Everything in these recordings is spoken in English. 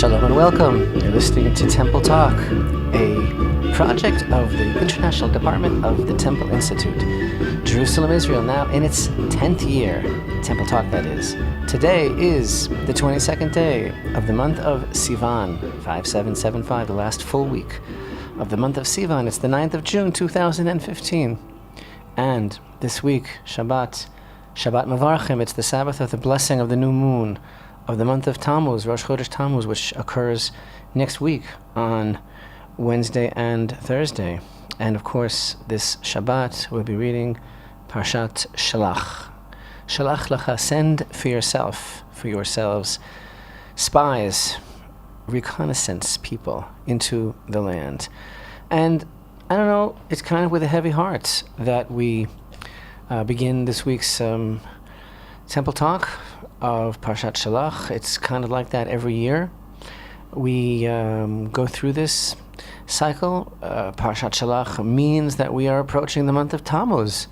Shalom and welcome. You're listening to Temple Talk, a project of the International Department of the Temple Institute. Jerusalem, Israel, now in its 10th year. Temple Talk, that is. Today is the 22nd day of the month of Sivan, 5775, the last full week of the month of Sivan. It's the 9th of June, 2015. And this week, Shabbat Mevarchim, it's the Sabbath of the blessing of the new moon of the month of Tammuz, Rosh Chodesh Tammuz, which occurs next week on Wednesday and Thursday. And of course, this Shabbat we'll be reading Parashat Shelach. Shalach lecha, send for yourselves, spies, reconnaissance people into the land. And I don't know, it's kind of with a heavy heart that we begin this week's Temple Talk of Parashat Shelach. It's kind of like that every year. We go through this cycle. Parashat Shelach means that we are approaching the month of Tammuz,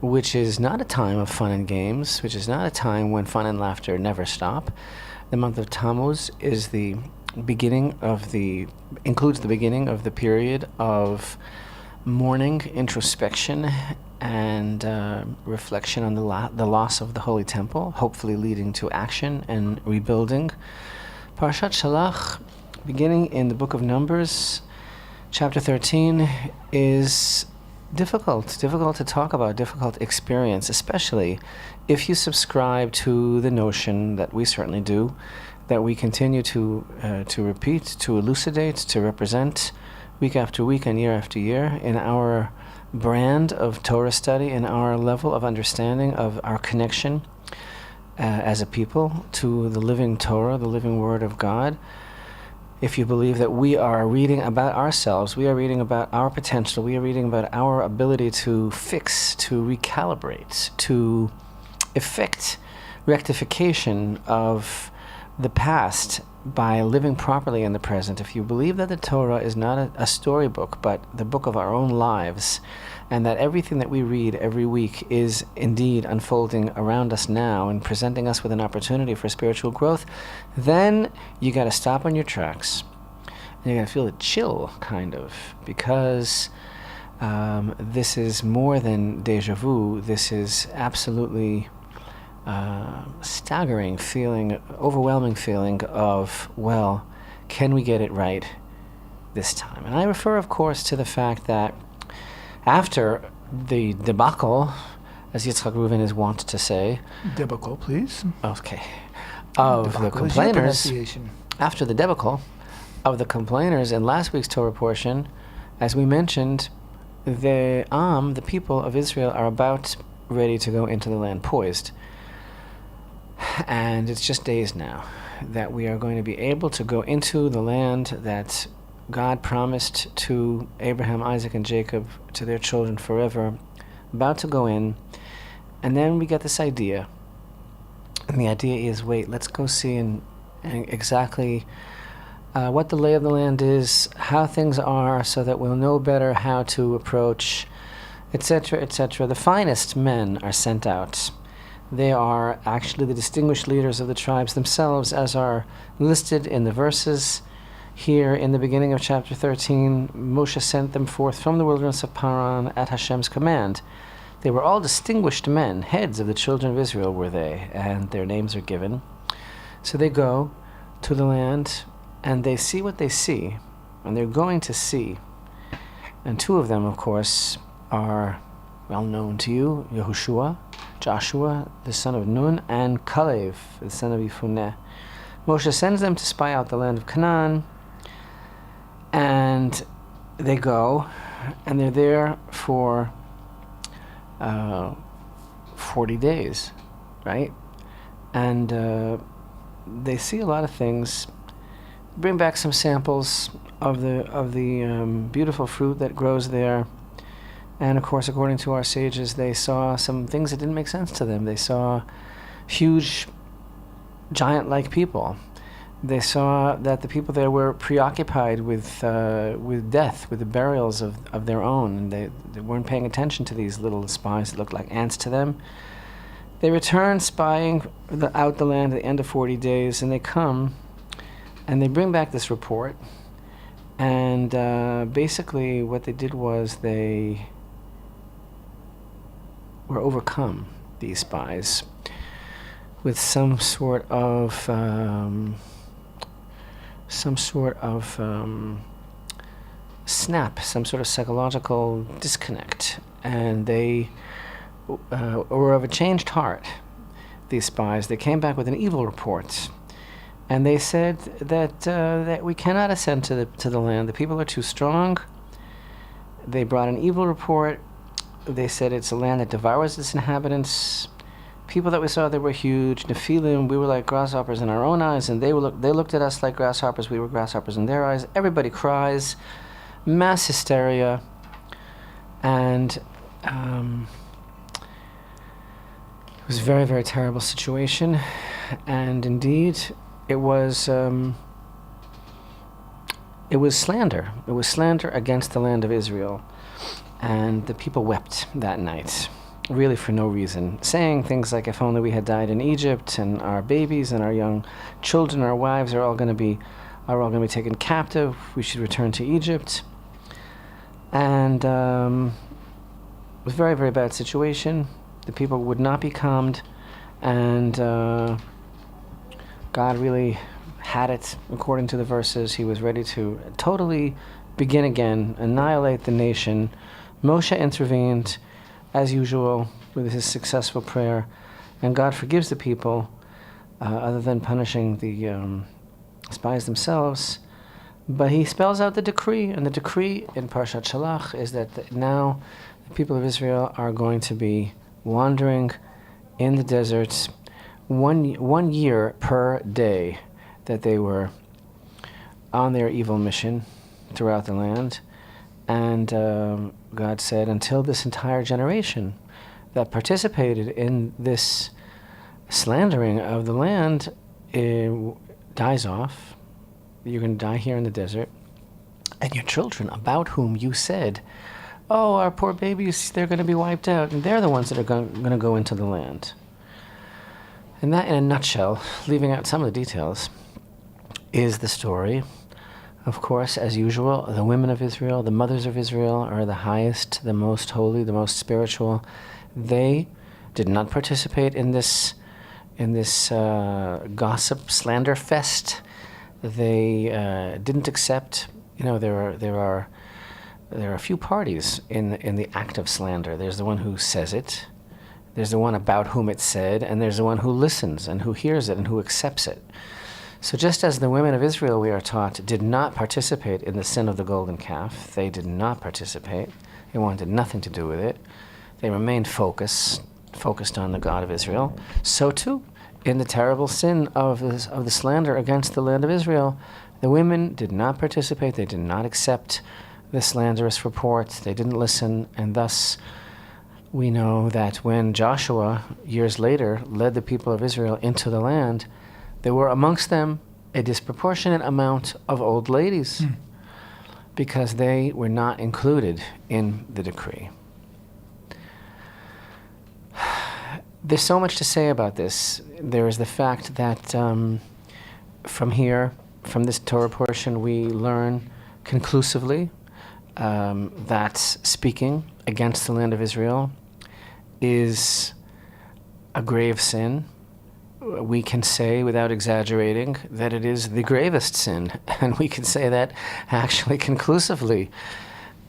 which is not a time of fun and games, which is not a time when fun and laughter never stop. The month of Tammuz is the beginning of includes the beginning of the period of mourning, introspection, and reflection on the loss of the Holy Temple, hopefully leading to action and rebuilding. Parashat Shelach, beginning in the book of Numbers, chapter 13, is difficult to talk about, difficult experience, especially if you subscribe to the notion that we certainly do, that we continue to repeat, to elucidate, to represent week after week and year after year in our brand of Torah study, in our level of understanding of our connection as a people to the living Torah, the living Word of God. If you believe that we are reading about ourselves, we are reading about our potential, we are reading about our ability to fix, to recalibrate, to effect rectification of the past by living properly in the present, if you believe that the Torah is not a storybook, but the book of our own lives, and that everything that we read every week is indeed unfolding around us now and presenting us with an opportunity for spiritual growth, then you got to stop on your tracks. And you got to feel a chill, kind of, because this is more than deja vu. This is absolutely staggering feeling, overwhelming feeling of, well, can we get it right this time? And I refer, of course, to the fact that after the debacle, as Yitzchak Reuven is wont to say, debacle, please. Okay. Of the complainers, after the debacle of the complainers in last week's Torah portion, as we mentioned, the people of Israel are about ready to go into the land, poised. And it's just days now that we are going to be able to go into the land that God promised to Abraham, Isaac, and Jacob, to their children forever, about to go in. And then we get this idea. And the idea is, wait, let's go see and exactly what the lay of the land is, how things are, so that we'll know better how to approach, etc., etc. The finest men are sent out. They are actually the distinguished leaders of the tribes themselves, as are listed in the verses. Here in the beginning of chapter 13, Moshe sent them forth from the wilderness of Paran at Hashem's command. They were all distinguished men, heads of the children of Israel were they, and their names are given. So they go to the land, and they see what they see, and they're going to see. And two of them, of course, are well known to you, Yehoshua, Joshua, the son of Nun, and Kalev, the son of Yefuneh. Moshe sends them to spy out the land of Canaan, and they go, and they're there for 40 days, right? And they see a lot of things, bring back some samples of the beautiful fruit that grows there. And of course, according to our sages, they saw some things that didn't make sense to them. They saw huge, giant-like people. They saw that the people there were preoccupied with death, with the burials of their own, and they weren't paying attention to these little spies that looked like ants to them. They return spying out the land at the end of 40 days, and they come And they bring back this report, and basically what they did was they were overcome, these spies, with some sort of snap, some sort of psychological disconnect, and they were of a changed heart. These spies, they came back with an evil report, and they said that we cannot ascend to the land. The people are too strong. They brought an evil report. They said it's a land that devours its inhabitants. People that we saw, they were huge. Nephilim, we were like grasshoppers in our own eyes, and they looked at us like grasshoppers. We were grasshoppers in their eyes. Everybody cries. Mass hysteria. And it was a very, very terrible situation. And indeed, it was slander. It was slander against the land of Israel. And the people wept that night, really for no reason, saying things like, if only we had died in Egypt, and our babies and our young children, our wives are all going to be taken captive. We should return to Egypt. And it was a very, very bad situation. The people would not be calmed, and God really had it, according to the verses. He was ready to totally begin again, annihilate the nation. Moshe intervened, as usual, with his successful prayer, and God forgives the people, other than punishing the spies themselves. But he spells out the decree, and the decree in Parashat Shelach is that now the people of Israel are going to be wandering in the deserts 1 year per day that they were on their evil mission throughout the land. And God said, until this entire generation that participated in this slandering of the land dies off, you're going to die here in the desert, and your children, about whom you said, oh, our poor babies, they're going to be wiped out, and they're the ones that are going to go into the land. And that, in a nutshell, leaving out some of the details, is the story. Of course, as usual, the women of Israel, the mothers of Israel, are the highest, the most holy, the most spiritual. They did not participate in this gossip slander fest. They didn't accept. There are a few parties in the act of slander. There's the one who says it. There's the one about whom it's said, and there's the one who listens and who hears it and who accepts it. So just as the women of Israel, we are taught, did not participate in the sin of the golden calf, they did not participate. They wanted nothing to do with it. They remained focused on the God of Israel. So too, in the terrible sin of the slander against the land of Israel, the women did not participate. They did not accept the slanderous report. They didn't listen, and thus we know that when Joshua, years later, led the people of Israel into the land, there were amongst them a disproportionate amount of old ladies because they were not included in the decree. There's so much to say about this. There is the fact that from this Torah portion, we learn conclusively that speaking against the land of Israel is a grave sin. We can say, without exaggerating, that it is the gravest sin. And we can say that actually conclusively,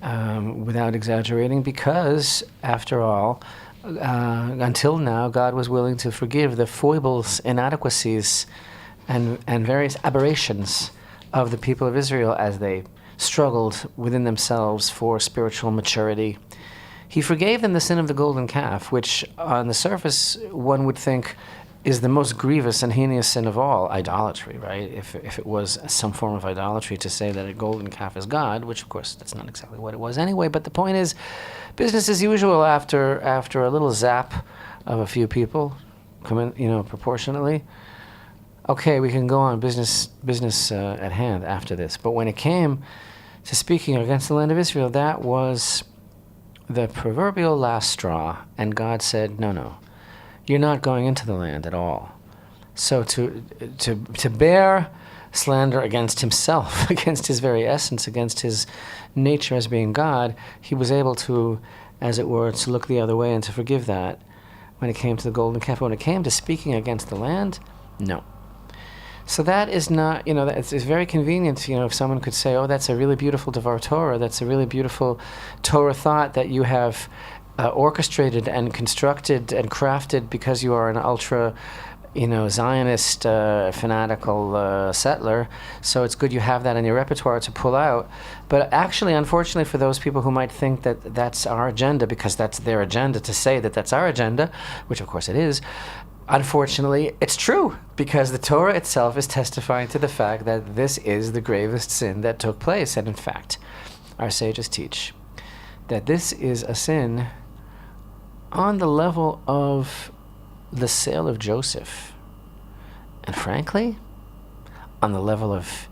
without exaggerating, because, after all, until now, God was willing to forgive the foibles, inadequacies, and various aberrations of the people of Israel as they struggled within themselves for spiritual maturity. He forgave them the sin of the golden calf, which on the surface one would think is the most grievous and heinous sin of all, idolatry, right? If it was some form of idolatry to say that a golden calf is God, which of course that's not exactly what it was anyway, but the point is, business as usual after a little zap of a few people, proportionately. Okay, we can go on business at hand after this. But when it came to speaking against the land of Israel, that was the proverbial last straw, and God said, no. You're not going into the land at all. So to bear slander against himself, against his very essence, against his nature as being God, he was able to, as it were, to look the other way and to forgive that when it came to the golden calf. When it came to speaking against the land, no. So that is not, it's very convenient, if someone could say, oh, that's a really beautiful Devar Torah, that's a really beautiful Torah thought that you have orchestrated and constructed and crafted because you are an ultra, Zionist, fanatical settler, so it's good you have that in your repertoire to pull out. But actually, unfortunately, for those people who might think that that's our agenda, because that's their agenda to say that that's our agenda, which of course it is, unfortunately, it's true, because the Torah itself is testifying to the fact that this is the gravest sin that took place. And in fact, our sages teach that this is a sin on the level of the sale of Joseph. And frankly, on the level of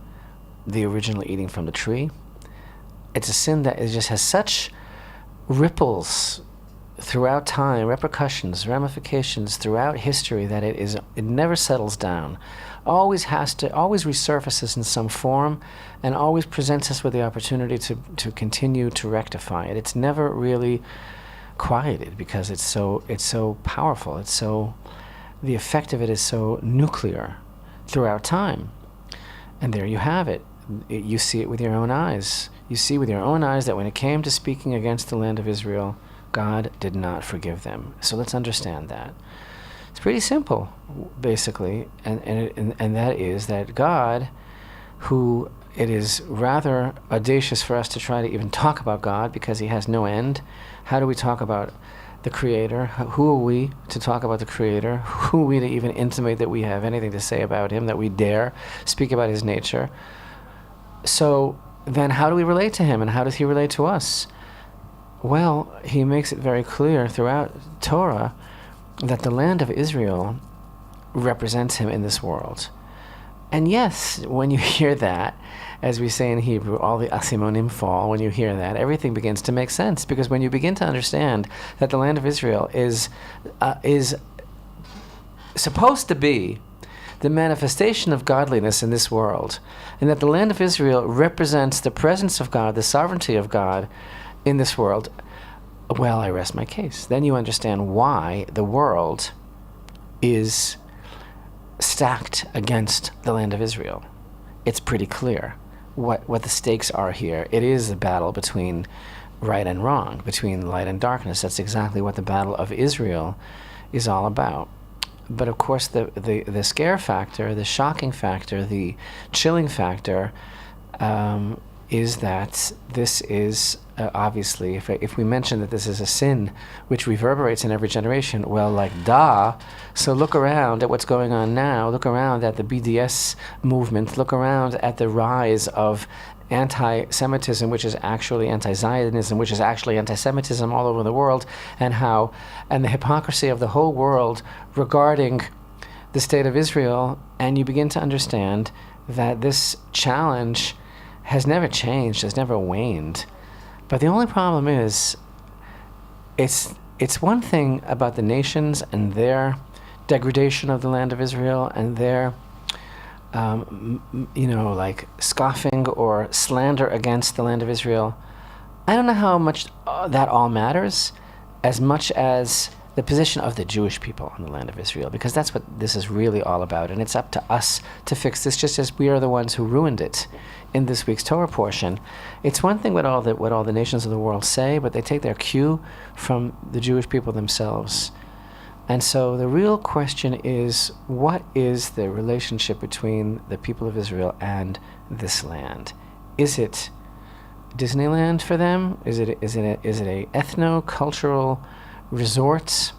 the original eating from the tree. It's a sin that just has such ripples throughout time, repercussions, ramifications throughout history, that it never settles down. Always resurfaces in some form, and always presents us with the opportunity to continue to rectify it. It's never really quieted, because it's so powerful. The effect of it is so nuclear throughout time. And there you have it. You see it with your own eyes. You see with your own eyes that when it came to speaking against the land of Israel, God did not forgive them. So let's understand that. It's pretty simple, basically, and that is that God, who it is rather audacious for us to try to even talk about God, because he has no end. How do we talk about the Creator? Who are we to talk about the Creator? Who are we to even intimate that we have anything to say about him, that we dare speak about his nature? So then how do we relate to him, and how does he relate to us? Well, he makes it very clear throughout Torah that the land of Israel represents him in this world. And yes, when you hear that, as we say in Hebrew, all the asimonim fall. When you hear that, everything begins to make sense, because when you begin to understand that the land of Israel is supposed to be the manifestation of godliness in this world, and that the land of Israel represents the presence of God, the sovereignty of God in this world, well, I rest my case. Then you understand why the world is stacked against the land of Israel. It's pretty clear what the stakes are here. It is a battle between right and wrong, between light and darkness. That's exactly what the battle of Israel is all about. But of course, the scare factor, the shocking factor, the chilling factor is that this is obviously, if we mention that this is a sin which reverberates in every generation, well, like so look around at what's going on now. Look around at the BDS movement. Look around at the rise of anti-Semitism, which is actually anti-Zionism, which is actually anti-Semitism all over the world, and the hypocrisy of the whole world regarding the state of Israel. And you begin to understand that this challenge has never changed, has never waned. But the only problem is, it's one thing about the nations and their degradation of the land of Israel and their, like scoffing or slander against the land of Israel. I don't know how much that all matters, as much as the position of the Jewish people on the land of Israel, because that's what this is really all about. And it's up to us to fix this, just as we are the ones who ruined it in this week's Torah portion. It's one thing what all the nations of the world say, but they take their cue from the Jewish people themselves. And so the real question is, what is the relationship between the people of Israel and this land? Is it Disneyland for them? Is it a ethno-cultural resort?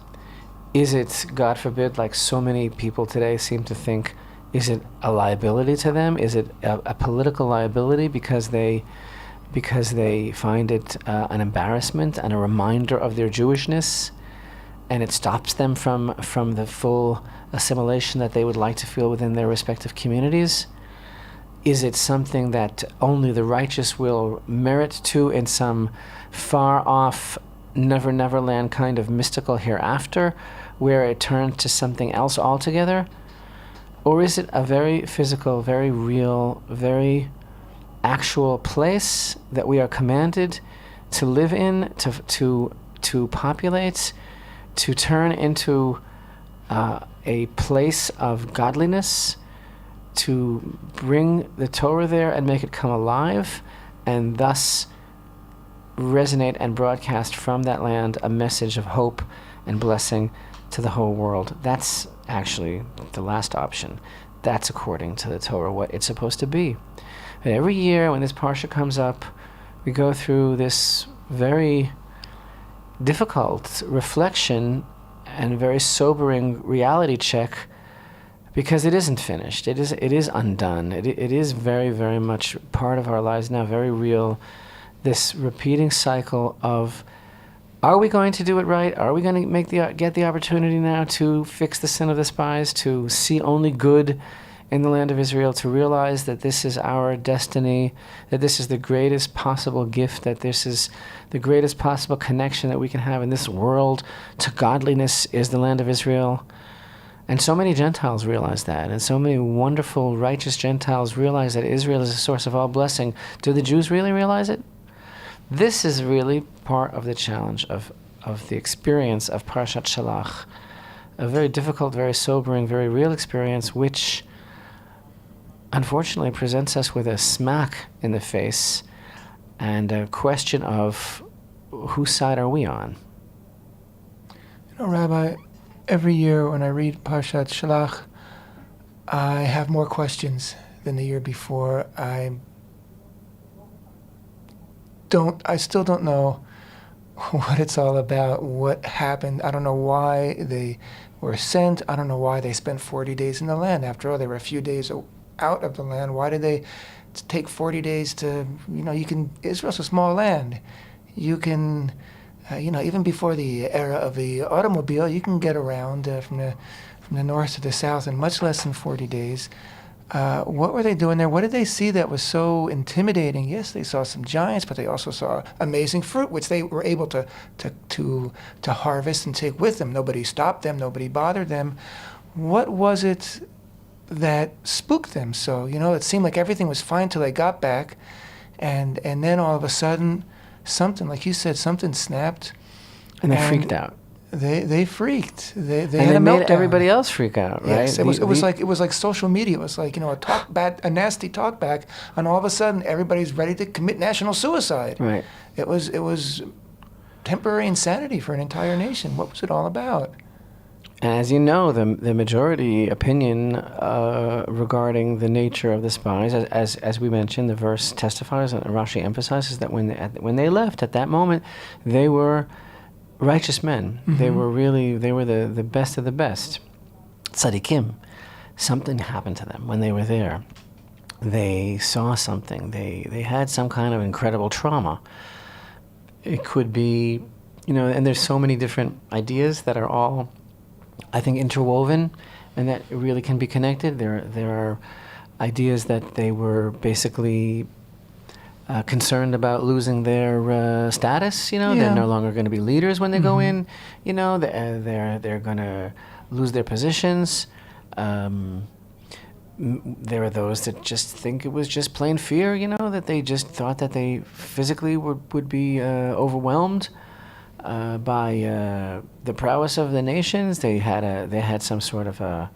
Is it, God forbid, like so many people today seem to think, is it a liability to them? Is it a political liability because they find it an embarrassment and a reminder of their Jewishness, and it stops them from the full assimilation that they would like to feel within their respective communities? Is it something that only the righteous will merit to in some far-off never land kind of mystical hereafter, where it turns to something else altogether? Or is it a very physical, very real, very actual place that we are commanded to live in, to populate, to turn into a place of godliness, to bring the Torah there and make it come alive, and thus resonate and broadcast from that land a message of hope and blessing to the whole world? That's actually the last option. That's according to the Torah what it's supposed to be. And every year when this parsha comes up, we go through this very difficult reflection and very sobering reality check, because it isn't finished. It is undone. It is very, very much part of our lives now, very real. This repeating cycle of, are we going to do it right? Are we going to get the opportunity now to fix the sin of the spies, to see only good in the land of Israel, to realize that this is our destiny, that this is the greatest possible gift, that this is the greatest possible connection that we can have in this world to godliness is the land of Israel? And so many Gentiles realize that, and so many wonderful, righteous Gentiles realize that Israel is a source of all blessing. Do the Jews really realize it? This is really part of the challenge of the experience of Parashat Shelach, a very difficult, very sobering, very real experience, which unfortunately presents us with a smack in the face and a question of whose side are we on? You know, Rabbi, every year when I read Parashat Shelach, I have more questions than the year before. I still don't know what it's all about, what happened. I don't know why they were sent. I don't know why they spent 40 days in the land. After all, they were a few days out of the land. Why did they take 40 days to, Israel's a small land. You can, even before the era of the automobile, you can get around from the north to the south in much less than 40 days. What were they doing there? What did they see that was so intimidating? Yes, they saw some giants, but they also saw amazing fruit, which they were able to harvest and take with them. Nobody stopped them. Nobody bothered them. What was it that spooked them? So, it seemed like everything was fine till they got back, and then all of a sudden, something, like you said, something snapped. And they freaked out. They freaked. They and had they a made meltdown. everybody else freak out, right? Yes, it was like social media. It was like a nasty talkback, and all of a sudden everybody's ready to commit national suicide. Right. It was temporary insanity for an entire nation. What was it all about? And as you know, the majority opinion regarding the nature of the spies, as we mentioned, the verse testifies and Rashi emphasizes that when they left at that moment, they were righteous men. Mm-hmm. They were the best of the best. Tzaddikim. Something happened to them when they were there. They saw something. They had some kind of incredible trauma. It could be, and there's so many different ideas that are all, I think, interwoven, and that really can be connected. There are ideas that they were basically concerned about losing their status. They're no longer going to be leaders when they go in. They're going to lose their positions. There are those that just think it was just plain fear. That they just thought that they physically would be overwhelmed by the prowess of the nations. They had some sort of a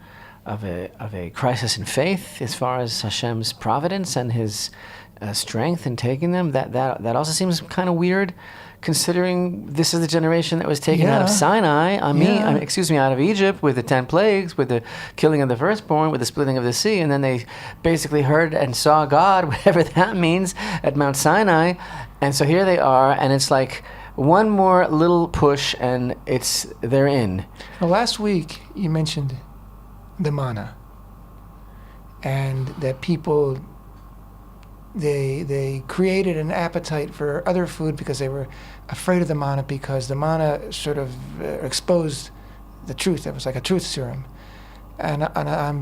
crisis in faith as far as Hashem's providence and His strength in taking them. That also seems kind of weird, considering this is the generation that was taken out of Sinai. Out of Egypt with the 10 plagues, with the killing of the firstborn, with the splitting of the sea, and then they basically heard and saw God, whatever that means, at Mount Sinai. And so here they are, and it's like one more little push, and they're in. Well, last week you mentioned the manna, and that people they created an appetite for other food because they were afraid of the manna, because the manna sort of exposed the truth. It was like a truth serum. And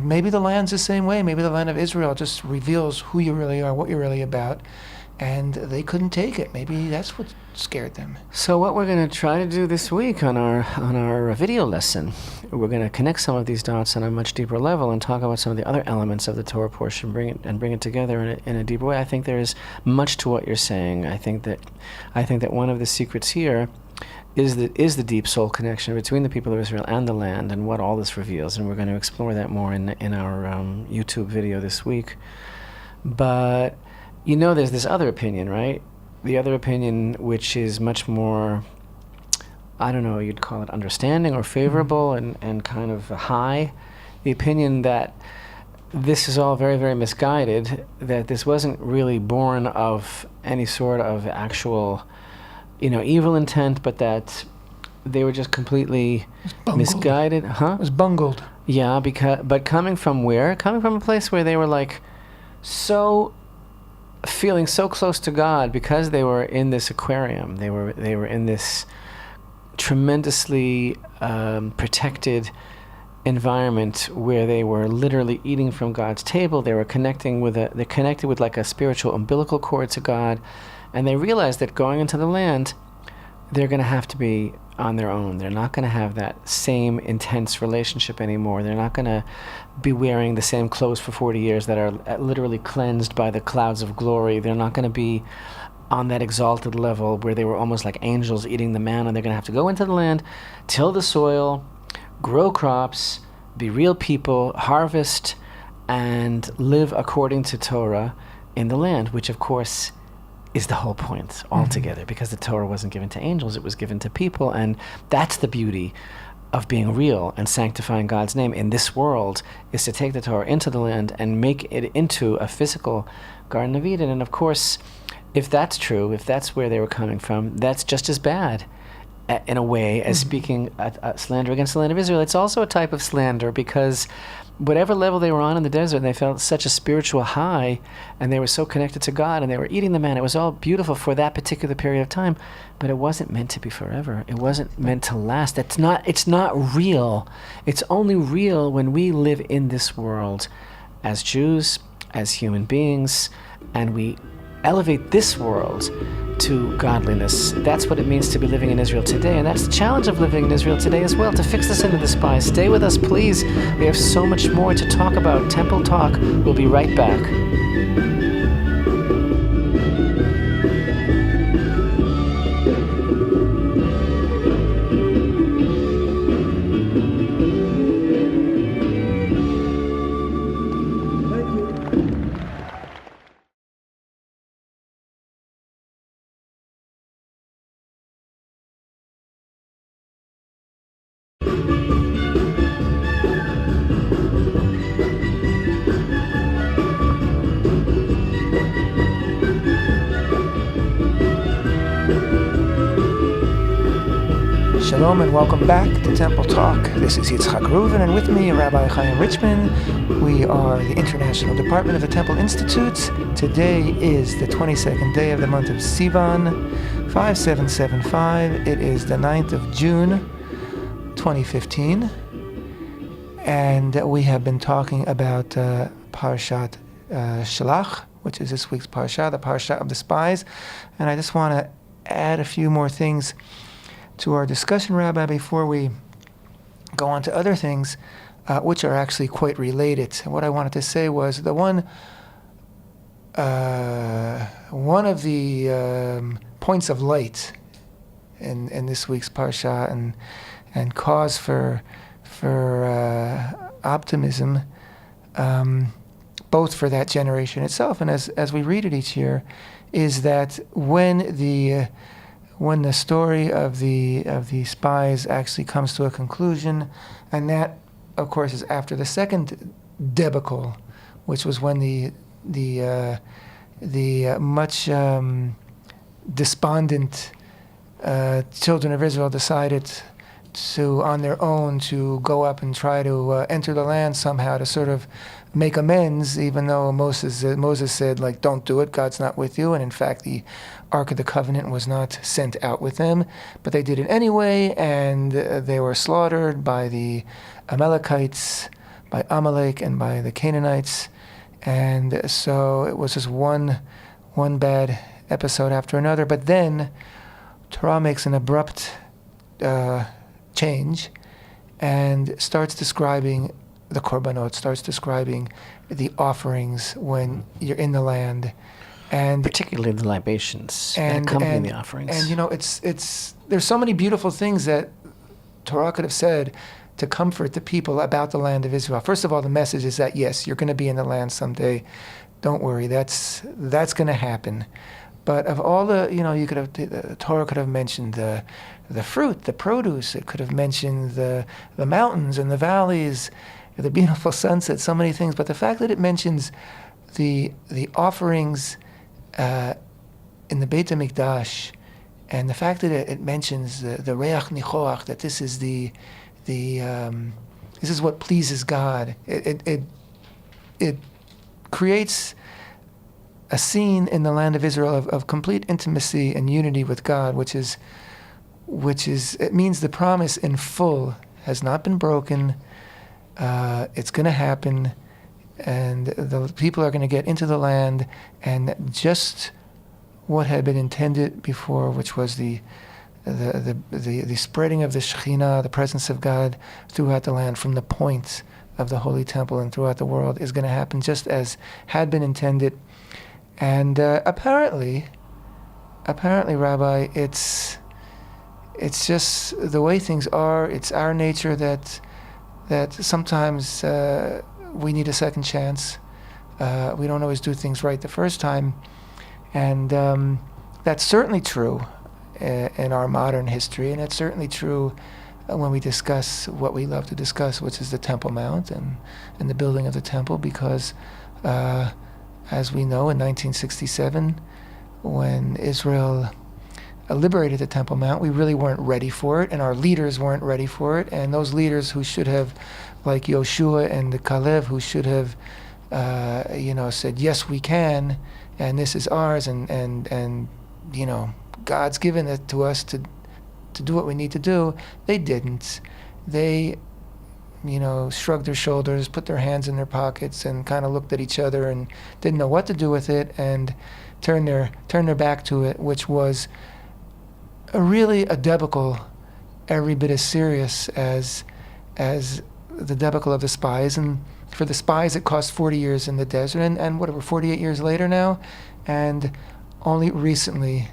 maybe the land's the same way. Maybe the land of Israel just reveals who you really are, what you're really about, and they couldn't take it. Maybe that's what scared them. So what we're going to try to do this week on our video lesson, we're going to connect some of these dots on a much deeper level and talk about some of the other elements of the Torah portion, bring it together in a deeper way. I think there is much to what you're saying. I think that one of the secrets here is the deep soul connection between the people of Israel and the land, and what all this reveals. And we're going to explore that more in our YouTube video this week. But there's this other opinion, right? The other opinion, which is much more, I don't know, you'd call it understanding or favorable and kind of high. The opinion that this is all very, very misguided, that this wasn't really born of any sort of actual, evil intent, but that they were just completely misguided. Huh? It was bungled. Yeah, but coming from where? Coming from a place where they were like feeling so close to God because they were in this aquarium. They were in this tremendously protected environment where they were literally eating from God's table. They were connected with like a spiritual umbilical cord to God, and they realized that going into the land, they're going to have to be on their own. They're not going to have that same intense relationship anymore. They're not going to be wearing the same clothes for 40 years that are literally cleansed by the clouds of glory. They're not going to be on that exalted level where they were almost like angels eating the manna. They're going to have to go into the land, till the soil, grow crops, be real people, harvest, and live according to Torah in the land, which of course is the whole point altogether, because the Torah wasn't given to angels, it was given to people. And that's the beauty of being real and sanctifying God's name in this world, is to take the Torah into the land and make it into a physical Garden of Eden. And of course, if that's true, if that's where they were coming from, that's just as bad in a way as speaking a slander against the land of Israel. It's also a type of slander, because whatever level they were on in the desert, and they felt such a spiritual high, and they were so connected to God, and they were eating the manna. It was all beautiful for that particular period of time, but it wasn't meant to be forever. It wasn't meant to last. It's not real. It's only real when we live in this world as Jews, as human beings, and we elevate this world to godliness. That's what it means to be living in Israel today, and that's the challenge of living in Israel today as well, to fix this into the Spies. Stay with us, please. We have so much more to talk about. Temple Talk. We'll be right back. Shalom and welcome back to Temple Talk. This is Yitzchak Reuven, and with me, Rabbi Chaim Richman. We are the International Department of the Temple Institute. Today is the 22nd day of the month of Sivan, 5775. It is the 9th of June, 2015. And we have been talking about Parashat Shelach, which is this week's Parasha, the Parasha of the Spies. And I just want to add a few more things to our discussion, Rabbi, before we go on to other things, which are actually quite related. What I wanted to say was the one of the points of light in this week's Parsha and cause for optimism, both for that generation itself and as we read it each year, is that when the story of the spies actually comes to a conclusion, and that, of course, is after the second debacle, which was when the much despondent children of Israel decided to, on their own, to go up and try to enter the land somehow to sort of make amends, even though Moses said, like, don't do it, God's not with you. And in fact, the Ark of the Covenant was not sent out with them. But they did it anyway, and they were slaughtered by the Amalekites, by Amalek, and by the Canaanites. And so it was just one bad episode after another. But then, Torah makes an abrupt change and starts describing the korbanot, starts describing the offerings when you're in the land, and particularly the libations that accompany the offerings. And it's there's so many beautiful things that Torah could have said to comfort the people about the land of Israel. First of all, the message is that yes, you're going to be in the land someday. Don't worry, that's going to happen. But of all the, you could have, the Torah could have mentioned the fruit, the produce. It could have mentioned the mountains and the valleys, the beautiful sunsets, so many things. But the fact that it mentions the offerings in the Beit HaMikdash, and the fact that it mentions the reach nichoach, that this is this is what pleases God. It creates a scene in the land of Israel of complete intimacy and unity with God, which is it means the promise in full has not been broken. It's going to happen, and the people are going to get into the land, and just what had been intended before, which was the spreading of the Shekhinah, the presence of God throughout the land, from the point of the Holy Temple and throughout the world, is going to happen just as had been intended. And apparently, Rabbi, it's just the way things are. It's our nature that sometimes we need a second chance. We don't always do things right the first time, and that's certainly true in our modern history, and it's certainly true when we discuss what we love to discuss, which is the Temple Mount and the building of the temple, because as we know, in 1967, when Israel liberated the Temple Mount, we really weren't ready for it, and our leaders weren't ready for it, and those leaders who should have, like Yoshua and Kalev, who should have said, yes, we can, and this is ours, and God's given it to us to do what we need to do, they didn't. They shrugged their shoulders, put their hands in their pockets, and kind of looked at each other and didn't know what to do with it, and turned their back to it, which was really a debacle every bit as serious as the debacle of the Spies. And for the Spies, it cost 40 years in the desert, and whatever, 48 years later now, and only recently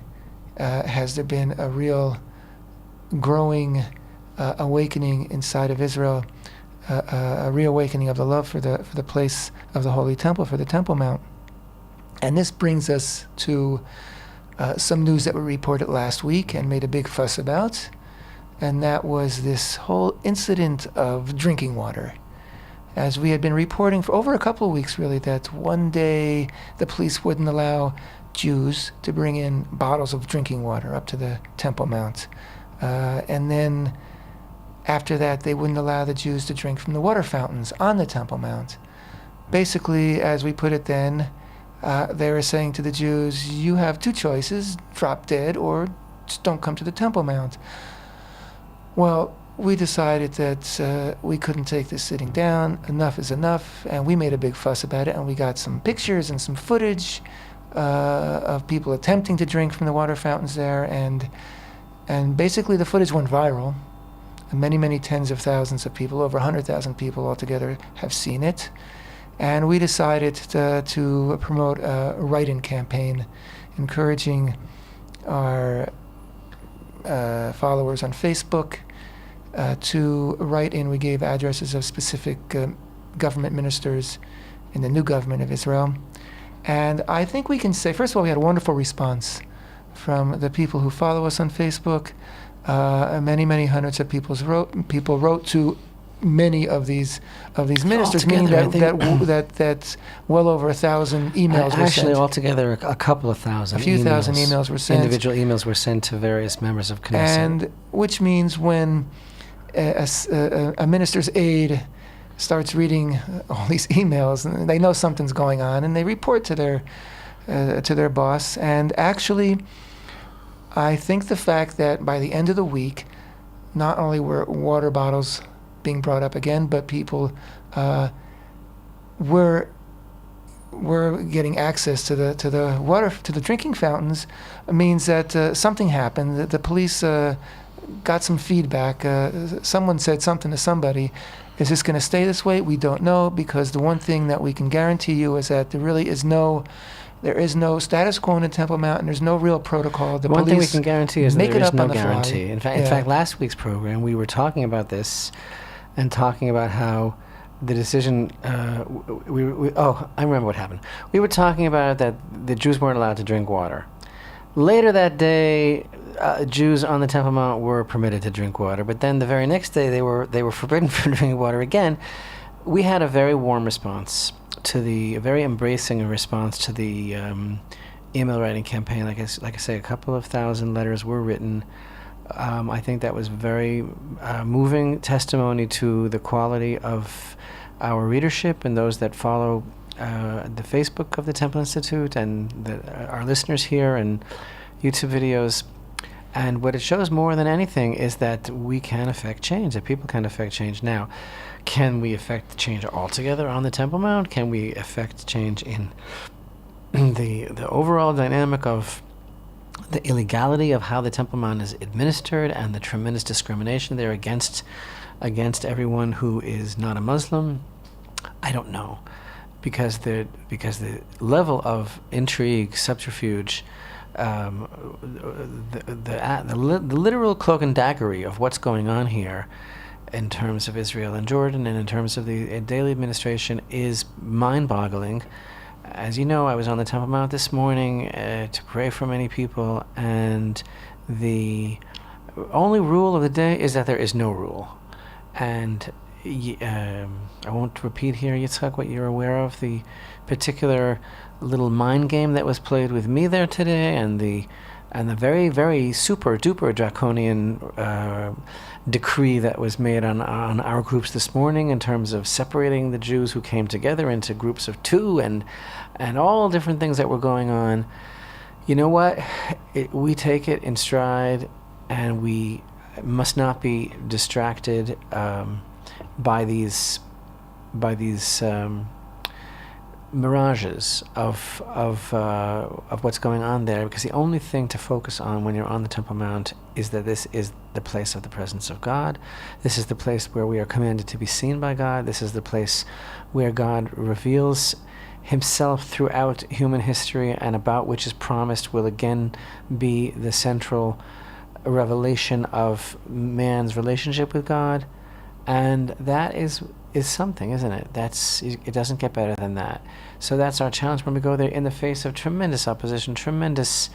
has there been a real growing awakening inside of Israel, a reawakening of the love for the place of the Holy Temple, for the Temple Mount. And this brings us to some news that we reported last week and made a big fuss about, and that was this whole incident of drinking water. As we had been reporting for over a couple of weeks, really, that one day the police wouldn't allow Jews to bring in bottles of drinking water up to the Temple Mount. And then after that, they wouldn't allow the Jews to drink from the water fountains on the Temple Mount. Basically, as we put it then, they were saying to the Jews, you have two choices, drop dead or just don't come to the Temple Mount. Well, we decided that we couldn't take this sitting down. Enough is enough, and we made a big fuss about it, and we got some pictures and some footage of people attempting to drink from the water fountains there, and basically the footage went viral. Many tens of thousands of people, over 100,000 people altogether, have seen it. And we decided to promote a write-in campaign, encouraging our followers on Facebook to write in. We gave addresses of specific government ministers in the new government of Israel. And I think we can say, first of all, we had a wonderful response from the people who follow us on Facebook. Many hundreds of people wrote to many of these ministers, meaning that well over 1,000 emails were sent. Actually, altogether, a couple of thousand. A few thousand emails were sent. Individual emails were sent to various members of Knesset. And which means when a minister's aide starts reading all these emails, and they know something's going on, and they report to their boss. And actually, I think the fact that by the end of the week, not only were water bottles being brought up again, but people were we're getting access to the water, to the drinking fountains, means that something happened. That the police got some feedback. Someone said something to somebody. Is this going to stay this way? We don't know, because the one thing that we can guarantee you is that there is no status quo in Temple Mountain. There's no real protocol. The one thing we police can guarantee is that make there it is up no on the fly. guarantee. In fact, last week's program we were talking about this and talking about how the decision. I remember what happened. We were talking about that the Jews weren't allowed to drink water. Later that day, Jews on the Temple Mount were permitted to drink water, but then the very next day they were forbidden from drinking water again. We had a very warm response to a very embracing response to the email writing campaign. Like I say, a couple of thousand letters were written. I think that was very moving testimony to the quality of our readership and those that follow the Facebook of the Temple Institute and our listeners here and YouTube videos. And what it shows more than anything is that we can affect change, that people can affect change. Now, can we affect change altogether on the Temple Mount? Can we affect change in the overall dynamic of the illegality of how the Temple Mount is administered and the tremendous discrimination there against everyone who is not a Muslim? I don't know, because the level of intrigue, subterfuge, the literal cloak and daggery of what's going on here in terms of Israel and Jordan and in terms of the daily administration is mind-boggling. As you know, I was on the Temple Mount this morning to pray for many people, and the only rule of the day is that there is no rule. And I won't repeat here, Yitzchak, what you're aware of, the particular little mind game that was played with me there today, and the very, very super duper draconian decree that was made on our groups this morning in terms of separating the Jews who came together into groups of two and all different things that were going on. You know what? We take it in stride, and we must not be distracted by these mirages of what's going on there, because the only thing to focus on when you're on the Temple Mount is that this is the place of the presence of God. This is the place where we are commanded to be seen by God. This is the place where God reveals himself throughout human history, and about which is promised will again be the central revelation of man's relationship with God. And that is something, isn't it? It doesn't get better than that. So that's our challenge when we go there, in the face of tremendous opposition, tremendous,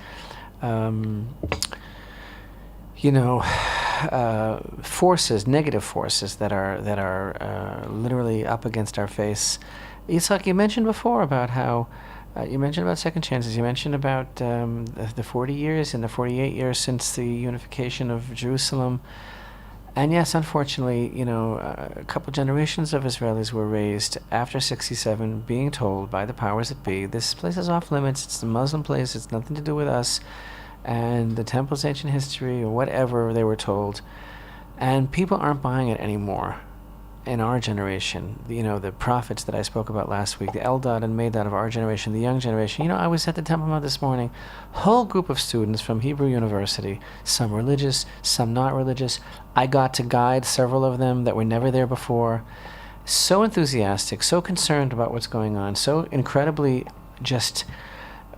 forces, negative forces that are literally up against our face. Yitzchak, you mentioned before about how you mentioned about second chances. You mentioned about the 40 years and the 48 years since the unification of Jerusalem. And yes, unfortunately, a couple generations of Israelis were raised after 67 being told by the powers that be, this place is off limits, it's a Muslim place, it's nothing to do with us, and the temple's ancient history, or whatever they were told. And people aren't buying it anymore in our generation. The prophets that I spoke about last week, the Eldad and Medad of our generation, the young generation. I was at the Temple Mount this morning, whole group of students from Hebrew University, some religious, some not religious. I got to guide several of them that were never there before. So enthusiastic, so concerned about what's going on, so incredibly just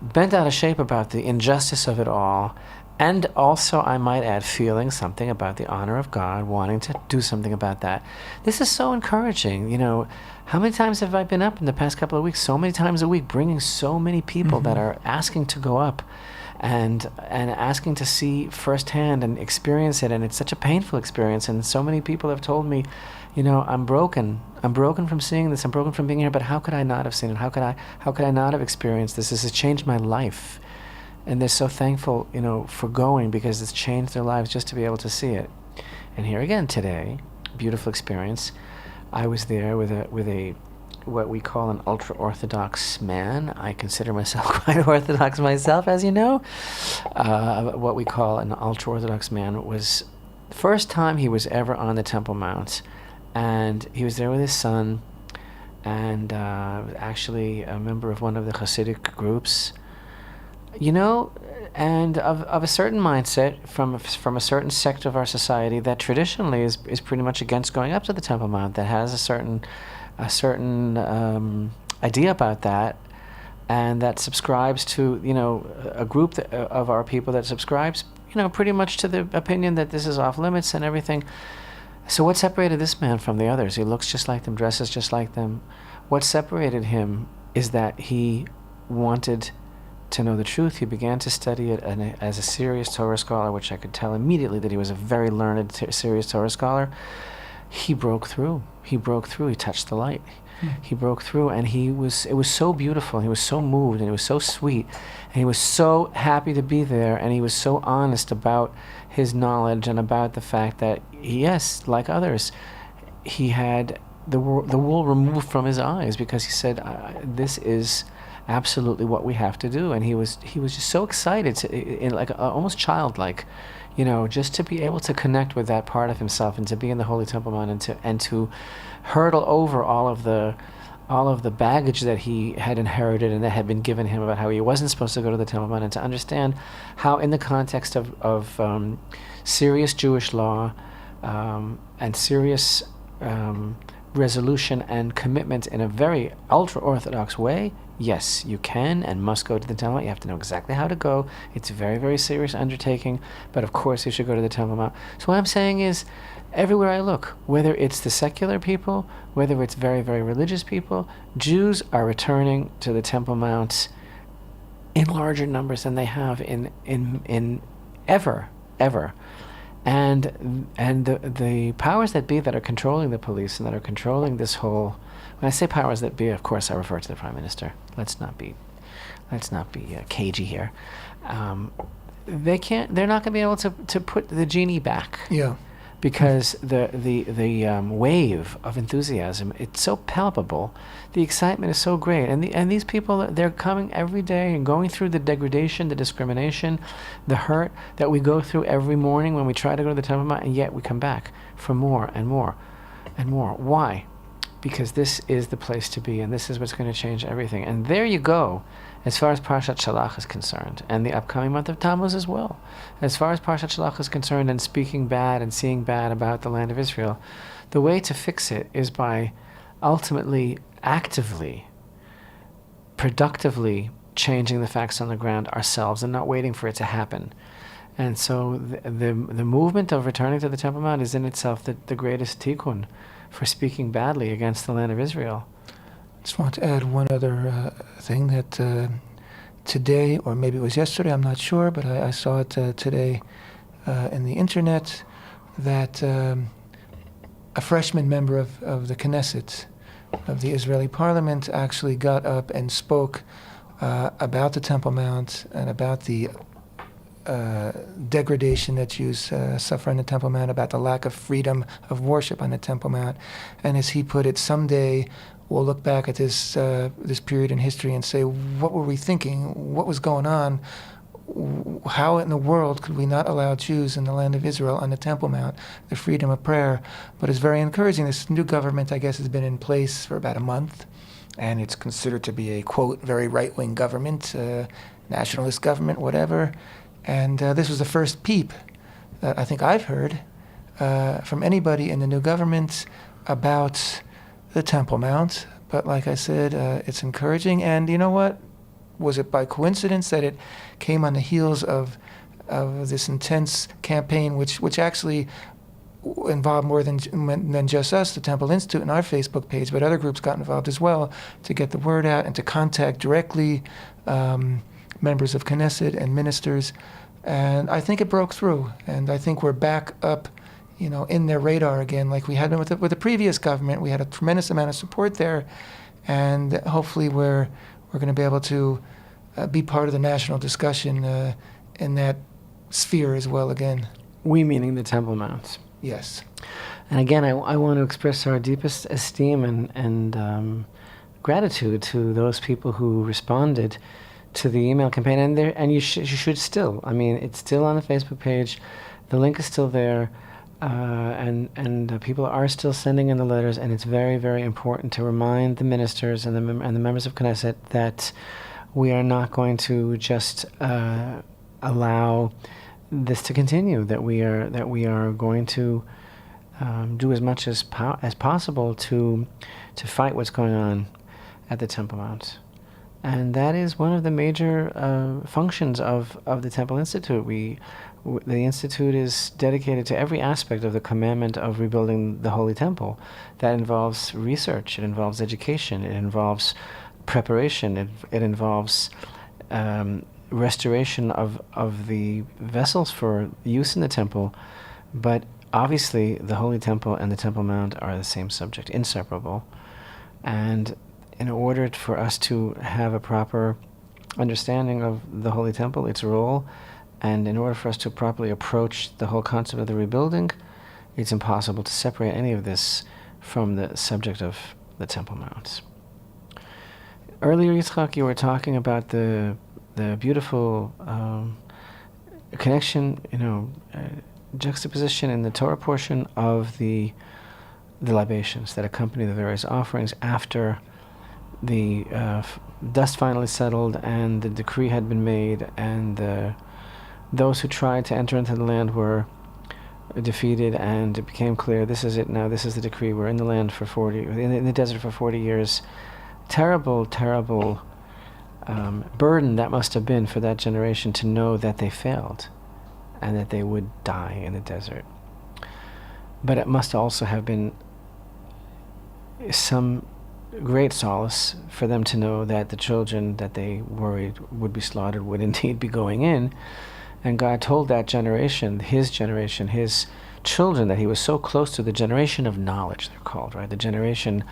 bent out of shape about the injustice of it all. And also, I might add, feeling something about the honor of God, wanting to do something about that. This is so encouraging. How many times have I been up in the past couple of weeks? So many times a week, bringing so many people that are asking to go up and asking to see firsthand and experience it. And it's such a painful experience. And so many people have told me, I'm broken. I'm broken from seeing this. I'm broken from being here. But how could I not have seen it? How could I not have experienced this? This has changed my life. And they're so thankful, for going, because it's changed their lives just to be able to see it. And here again today, beautiful experience. I was there with a what we call an ultra-Orthodox man. I consider myself quite Orthodox myself, as you know. What we call an ultra-Orthodox man was the first time he was ever on the Temple Mount. And he was there with his son. and actually a member of one of the Hasidic groups, you know, and of a certain mindset from a certain sect of our society that traditionally is pretty much against going up to the Temple Mount, that has a certain idea about that, and that subscribes to, you know, a group of our people that subscribes, you know, pretty much to the opinion that this is off limits and everything. So what separated this man from the others? He looks just like them, dresses just like them. What separated him is that he wanted to know the truth. He began to study it as a serious Torah scholar, which I could tell immediately that he was a very learned, serious Torah scholar. He broke through. He touched the light. He broke through, and it was so beautiful. He was so moved, and it was so sweet, and he was so happy to be there, and he was so honest about his knowledge and about the fact that, yes, like others, he had the wool removed from his eyes, because he said, this is absolutely what we have to do. And he was just so excited, like almost childlike, you know, just to be able to connect with that part of himself and to be in the Holy Temple Mount and to hurdle over all of the baggage that he had inherited and that had been given him about how he wasn't supposed to go to the Temple Mount, and to understand how, in the context of serious Jewish law and serious resolution and commitment in a very ultra-Orthodox way, yes, you can and must go to the Temple Mount. You have to know exactly how to go. It's a very, very serious undertaking, but of course you should go to the Temple Mount. So what I'm saying is, everywhere I look, whether it's the secular people, whether it's very, very religious people, Jews are returning to the Temple Mount in larger numbers than they have in ever. And the powers that be that are controlling the police and that are controlling this whole, when I say powers that be, of course I refer to the Prime Minister. Let's not be cagey here. They're not going to be able to put the genie back. Yeah. Because the wave of enthusiasm, it's so palpable, the excitement is so great, and these people, they're coming every day and going through the degradation, the discrimination, the hurt that we go through every morning when we try to go to the Temple Mount, and yet we come back for more and more and more. Why? Because this is the place to be, and this is what's going to change everything. And there you go, as far as Parashat Shelach is concerned, and the upcoming month of Tammuz as well. As far as Parashat Shelach is concerned, and speaking bad and seeing bad about the land of Israel, the way to fix it is by ultimately, actively, productively changing the facts on the ground ourselves and not waiting for it to happen. And so the movement of returning to the Temple Mount is in itself the greatest tikkun for speaking badly against the land of Israel. Just want to add one other thing that today, or maybe it was yesterday, I'm not sure, but I saw it today in the internet, that a freshman member of the Knesset, of the Israeli parliament, actually got up and spoke about the Temple Mount and about the degradation that Jews suffer on the Temple Mount, about the lack of freedom of worship on the Temple Mount. And as he put it, someday we'll look back at this period in history and say, what were we thinking? What was going on? How in the world could we not allow Jews in the land of Israel on the Temple Mount the freedom of prayer? But it's very encouraging. This new government, I guess, has been in place for about a month, and it's considered to be a, quote, very right-wing government, nationalist government, whatever. And this was the first peep that I think I've heard from anybody in the new government about the Temple Mount. But like I said, it's encouraging. And you know what? Was it by coincidence that it came on the heels of this intense campaign, which actually involved more than just us, the Temple Institute and our Facebook page, but other groups got involved as well to get the word out and to contact directly members of Knesset and ministers. And I think it broke through, and I think we're back up, in their radar again, like we had been with the previous government. We had a tremendous amount of support there, and hopefully we're going to be able to be part of the national discussion in that sphere as well again. We meaning the Temple Mount. Yes. And again, I want to express our deepest esteem and gratitude to those people who responded to the email campaign, and you should still. I mean, it's still on the Facebook page. The link is still there. and people are still sending in the letters, and it's very, very important to remind the ministers and the members of Knesset that we are not going to just allow this to continue. That we are going to do as much as possible to fight what's going on at the Temple Mount. And that is one of the major functions of the Temple Institute. The Institute is dedicated to every aspect of the commandment of rebuilding the Holy Temple. That involves research, it involves education, it involves preparation, it involves restoration of the vessels for use in the temple. But obviously, the Holy Temple and the Temple Mount are the same subject, inseparable. And in order for us to have a proper understanding of the Holy Temple, its role, and in order for us to properly approach the whole concept of the rebuilding, it's impossible to separate any of this from the subject of the Temple Mount. Earlier, Yitzchak, you were talking about the beautiful connection, juxtaposition in the Torah portion of the libations that accompany the various offerings after the dust finally settled and the decree had been made, and those who tried to enter into the land were defeated, and it became clear, this is it now, this is the decree, we're in the land for in the desert for 40 years. Terrible, terrible burden that must have been for that generation to know that they failed and that they would die in the desert. But it must also have been some great solace for them to know that the children that they worried would be slaughtered would indeed be going in. And God told that generation, his children, that he was so close to the generation of knowledge, they're called, right? The generation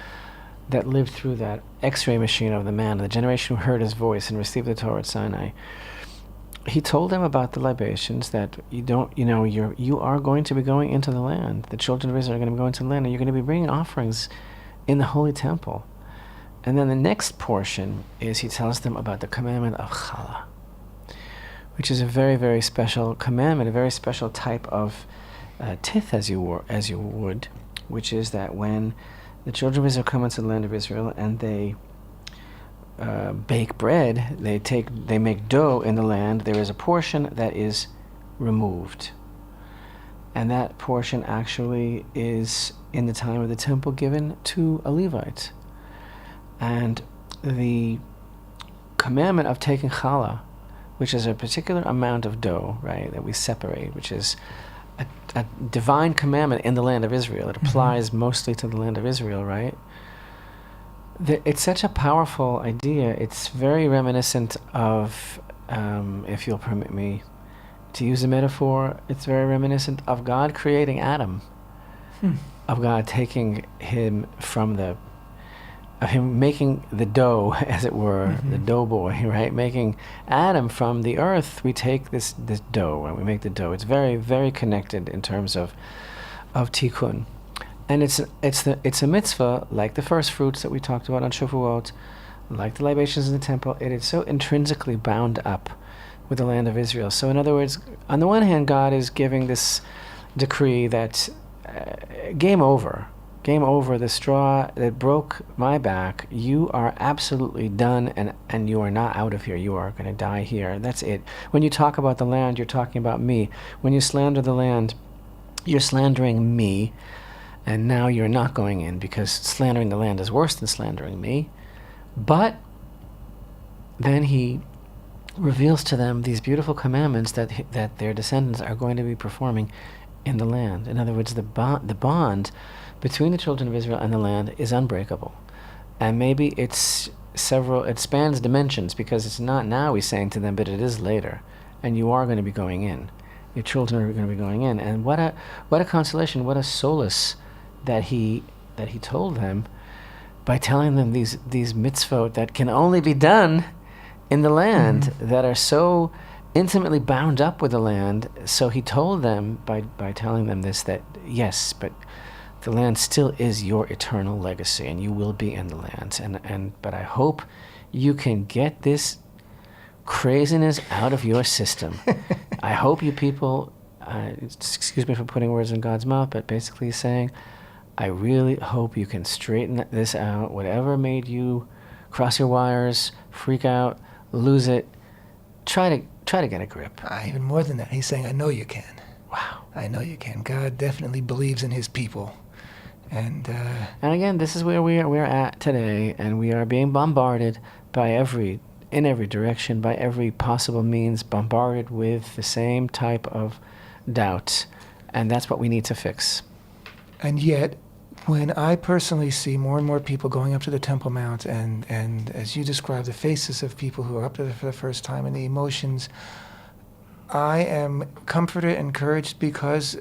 that lived through that X-ray machine of the man, the generation who heard his voice and received the Torah at Sinai. He told them about the libations, that you are going to be going into the land. The children of Israel are going to be going to the land, and you're going to be bringing offerings in the Holy Temple. And then the next portion is he tells them about the commandment of challah, which is a very, very special commandment, a very special type of tith, as you would, which is that when the children of Israel come into the land of Israel and they bake bread, they make dough in the land, there is a portion that is removed. And that portion actually is, in the time of the temple, given to a Levite. And the commandment of taking challah, which is a particular amount of dough, right, that we separate, which is a divine commandment in the land of Israel. It applies mostly to the land of Israel, right? It's such a powerful idea. It's very reminiscent of, if you'll permit me to use a metaphor, it's very reminiscent of God creating Adam, of God taking him of him making the dough, as it were, the dough boy, right? Making Adam from the earth. We take this dough and we make the dough. It's very, very connected in terms of tikkun, and it's a mitzvah like the first fruits that we talked about on Shavuot, like the libations in the temple. It is so intrinsically bound up with the land of Israel. So, in other words, on the one hand, God is giving this decree that game over, the straw that broke my back, you are absolutely done, and you are not out of here. You are going to die here. That's it. When you talk about the land, you're talking about me. When you slander the land, you're slandering me, and now you're not going in, because slandering the land is worse than slandering me. But then he reveals to them these beautiful commandments that their descendants are going to be performing in the land. In other words, the bond between the children of Israel and the land is unbreakable. And maybe it spans dimensions, because it's not now he's saying to them, but it is later. And you are going to be going in. Your children are going to be going in. And what a consolation, what a solace that he told them by telling them these mitzvot that can only be done in the land, that are so intimately bound up with the land. So he told them by telling them this, that yes, but the land still is your eternal legacy, and you will be in the land. But I hope you can get this craziness out of your system. I hope you people excuse me for putting words in God's mouth, but basically he's saying, I really hope you can straighten this out. Whatever made you cross your wires, freak out, lose it, try to get a grip. Even more than that, he's saying, I know you can. Wow. I know you can. God definitely believes in his people. And again, this is where we're at today, and we are being bombarded in every direction, by every possible means, bombarded with the same type of doubt. And that's what we need to fix. And yet, when I personally see more and more people going up to the Temple Mount, and as you describe, the faces of people who are up there for the first time and the emotions, I am comforted and encouraged, because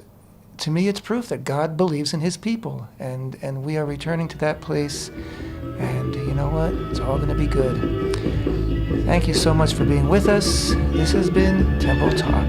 to me it's proof that God believes in his people, and we are returning to that place, and you know what? It's all going to be good. Thank you so much for being with us. This has been Temple Talk.